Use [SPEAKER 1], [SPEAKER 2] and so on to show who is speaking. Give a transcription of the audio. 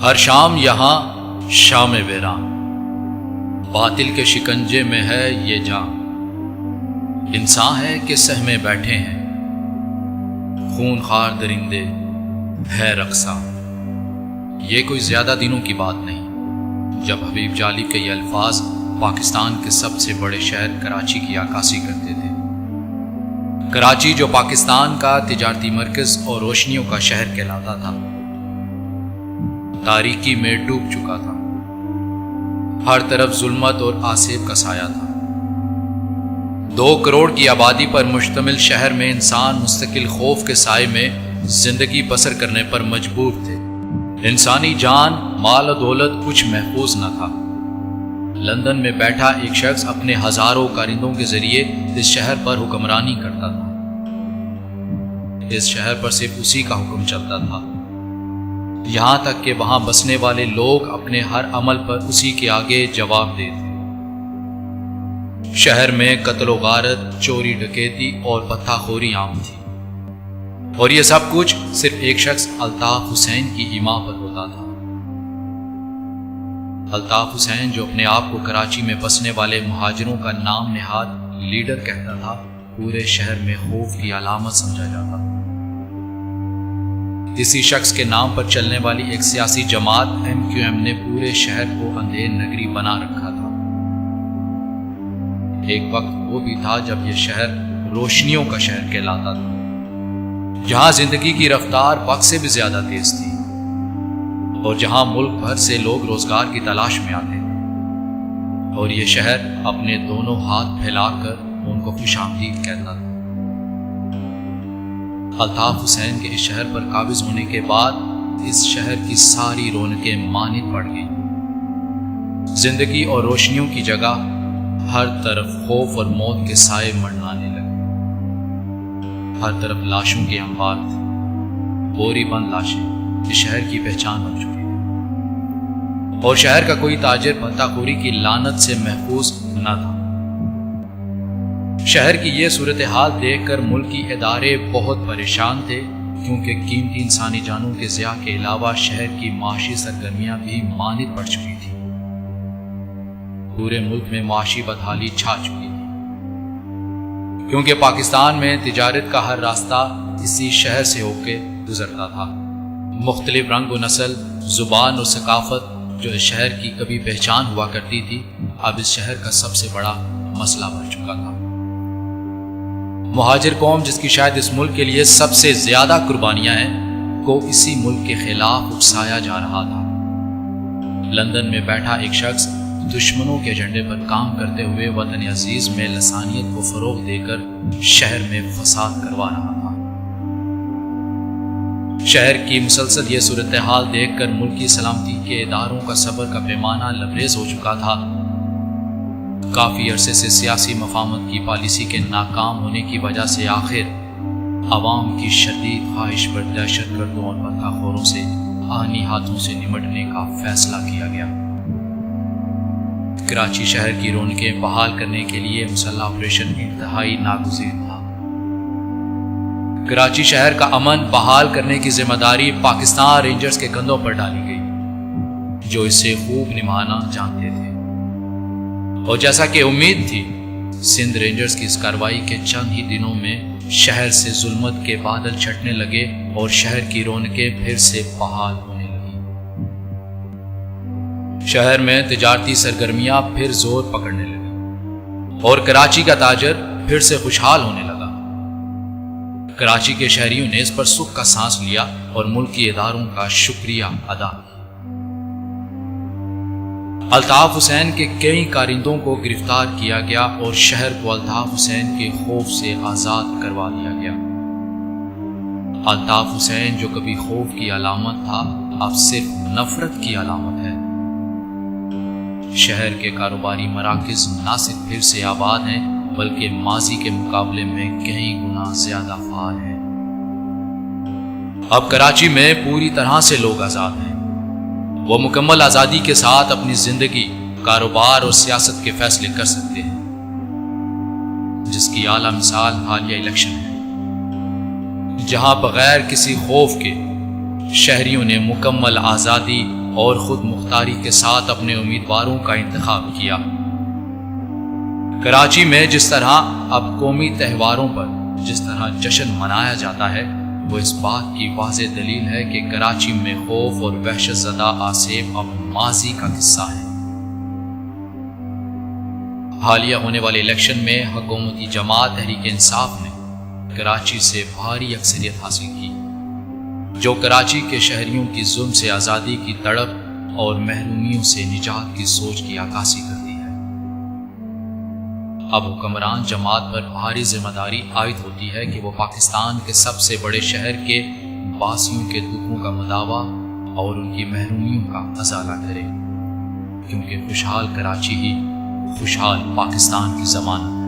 [SPEAKER 1] ہر شام یہاں شام ویراں، باطل کے شکنجے میں ہے یہ جاں، انسان ہے کہ سہمے بیٹھے ہیں، خون خوار درندے ہے رقصاں۔ یہ کوئی زیادہ دنوں کی بات نہیں جب حبیب جالی کے یہ الفاظ پاکستان کے سب سے بڑے شہر کراچی کی عکاسی کرتے تھے۔ کراچی جو پاکستان کا تجارتی مرکز اور روشنیوں کا شہر کہلاتا تھا، تاریکی میں ڈوب چکا تھا، ہر طرف ظلمت اور آسیب کا سایہ تھا۔ 2 کروڑ کی آبادی پر مشتمل شہر میں انسان مستقل خوف کے سائے میں زندگی بسر کرنے پر مجبور تھے۔ انسانی جان، مال و دولت کچھ محفوظ نہ تھا۔ لندن میں بیٹھا ایک شخص اپنے ہزاروں کارندوں کے ذریعے اس شہر پر حکمرانی کرتا تھا۔ اس شہر پر صرف اسی کا حکم چلتا تھا، یہاں تک کہ وہاں بسنے والے لوگ اپنے ہر عمل پر اسی کے آگے جواب دیتے۔ شہر میں قتل و غارت، چوری ڈکیتی اور پتہ خوری عام تھی، اور یہ سب کچھ صرف ایک شخص الطاف حسین کی ایما پر ہوتا تھا۔ الطاف حسین جو اپنے آپ کو کراچی میں بسنے والے مہاجروں کا نام نہاد لیڈر کہتا تھا، پورے شہر میں خوف کی علامت سمجھا جاتا تھا۔ اسی شخص کے نام پر چلنے والی ایک سیاسی جماعت MQM نے پورے شہر کو اندھیر نگری بنا رکھا تھا۔ ایک وقت وہ بھی تھا جب یہ شہر روشنیوں کا شہر کہلاتا تھا، جہاں زندگی کی رفتار وقت سے بھی زیادہ تیز تھی، اور جہاں ملک بھر سے لوگ روزگار کی تلاش میں آتے تھے، اور یہ شہر اپنے دونوں ہاتھ پھیلا کر ان کو خوش آمدید کہتا تھا۔ الطاف حسین کے اس شہر پر قابض ہونے کے بعد اس شہر کی ساری رونقیں ماند پڑ گئیں۔ زندگی اور روشنیوں کی جگہ ہر طرف خوف اور موت کے سائے منڈلانے لگے۔ ہر طرف لاشوں کے انبار تھے، بوری بند لاشیں اس شہر کی پہچان بن چکی تھیں، اور شہر کا کوئی تاجر پتہ خوری کی لعنت سے محفوظ نہ تھا۔ شہر کی یہ صورتحال دیکھ کر ملکی ادارے بہت پریشان تھے، کیونکہ قیمتی انسانی جانوں کے ضیاع کے علاوہ شہر کی معاشی سرگرمیاں بھی ماند پڑ چکی تھیں۔ پورے ملک میں معاشی بدحالی چھا چکی تھی، کیونکہ پاکستان میں تجارت کا ہر راستہ اسی شہر سے ہو کے گزرتا تھا۔ مختلف رنگ و نسل، زبان اور ثقافت جو اس شہر کی کبھی پہچان ہوا کرتی تھی، اب اس شہر کا سب سے بڑا مسئلہ بن چکا تھا۔ مہاجر قوم، جس کی شاید اس ملک کے لیے سب سے زیادہ قربانیاں ہیں، کو اسی ملک کے خلاف اکسایا جا رہا تھا۔ لندن میں بیٹھا ایک شخص دشمنوں کے ایجنڈے پر کام کرتے ہوئے وطن عزیز میں لسانیت کو فروغ دے کر شہر میں فساد کروا رہا تھا۔ شہر کی مسلسل یہ صورتحال دیکھ کر ملکی سلامتی کے اداروں کا صبر کا پیمانہ لبریز ہو چکا تھا۔ کافی عرصے سے سیاسی مفاہمت کی پالیسی کے ناکام ہونے کی وجہ سے آخر عوام کی شدید خواہش پر دہشت گردوں اور پتہ خوروں سے آہنی ہاتھوں سے نمٹنے کا فیصلہ کیا گیا۔ کراچی شہر کی رونقیں بحال کرنے کے لیے مسلح آپریشن انتہائی ناگزیر تھا۔ کراچی شہر کا امن بحال کرنے کی ذمہ داری پاکستان رینجرز کے کندھوں پر ڈالی گئی، جو اسے خوب نبھانا جانتے تھے، اور جیسا کہ امید تھی، سندھ رینجرز کی اس کارروائی کے چند ہی دنوں میں شہر سے ظلمت کے بادل چھٹنے لگے اور شہر کی رونقیں پھر سے بحال ہونے لگیں۔ شہر میں تجارتی سرگرمیاں پھر زور پکڑنے لگیں، اور کراچی کا تاجر پھر سے خوشحال ہونے لگا۔ کراچی کے شہریوں نے اس پر سکھ کا سانس لیا اور ملکی اداروں کا شکریہ ادا کیا۔ الطاف حسین کے کئی کارندوں کو گرفتار کیا گیا اور شہر کو الطاف حسین کے خوف سے آزاد کروا دیا گیا۔ الطاف حسین جو کبھی خوف کی علامت تھا، اب صرف نفرت کی علامت ہے۔ شہر کے کاروباری مراکز نہ صرف پھر سے آباد ہیں، بلکہ ماضی کے مقابلے میں کئی گنا زیادہ فعال ہیں۔ اب کراچی میں پوری طرح سے لوگ آزاد ہیں۔ وہ مکمل آزادی کے ساتھ اپنی زندگی، کاروبار اور سیاست کے فیصلے کر سکتے ہیں، جس کی اعلیٰ مثال حالیہ الیکشن ہے، جہاں بغیر کسی خوف کے شہریوں نے مکمل آزادی اور خود مختاری کے ساتھ اپنے امیدواروں کا انتخاب کیا۔ کراچی میں جس طرح اب قومی تہواروں پر جس طرح جشن منایا جاتا ہے، وہ اس بات کی واضح دلیل ہے کہ کراچی میں خوف اور وحشت زدہ آصف اب ماضی کا قصہ ہے۔ حالیہ ہونے والے الیکشن میں حکومتی جماعت تحریک انصاف نے کراچی سے بھاری اکثریت حاصل کی، جو کراچی کے شہریوں کی ظلم سے آزادی کی تڑپ اور محرومیوں سے نجات کی سوچ کی عکاسی کرتی ہے۔ اب حکمران جماعت پر بھاری ذمہ داری عائد ہوتی ہے کہ وہ پاکستان کے سب سے بڑے شہر کے باسیوں کے دکھوں کا مداوع اور ان کی محرومیوں کا ازالہ کرے، کیونکہ خوشحال کراچی ہی خوشحال پاکستان کی ضمانت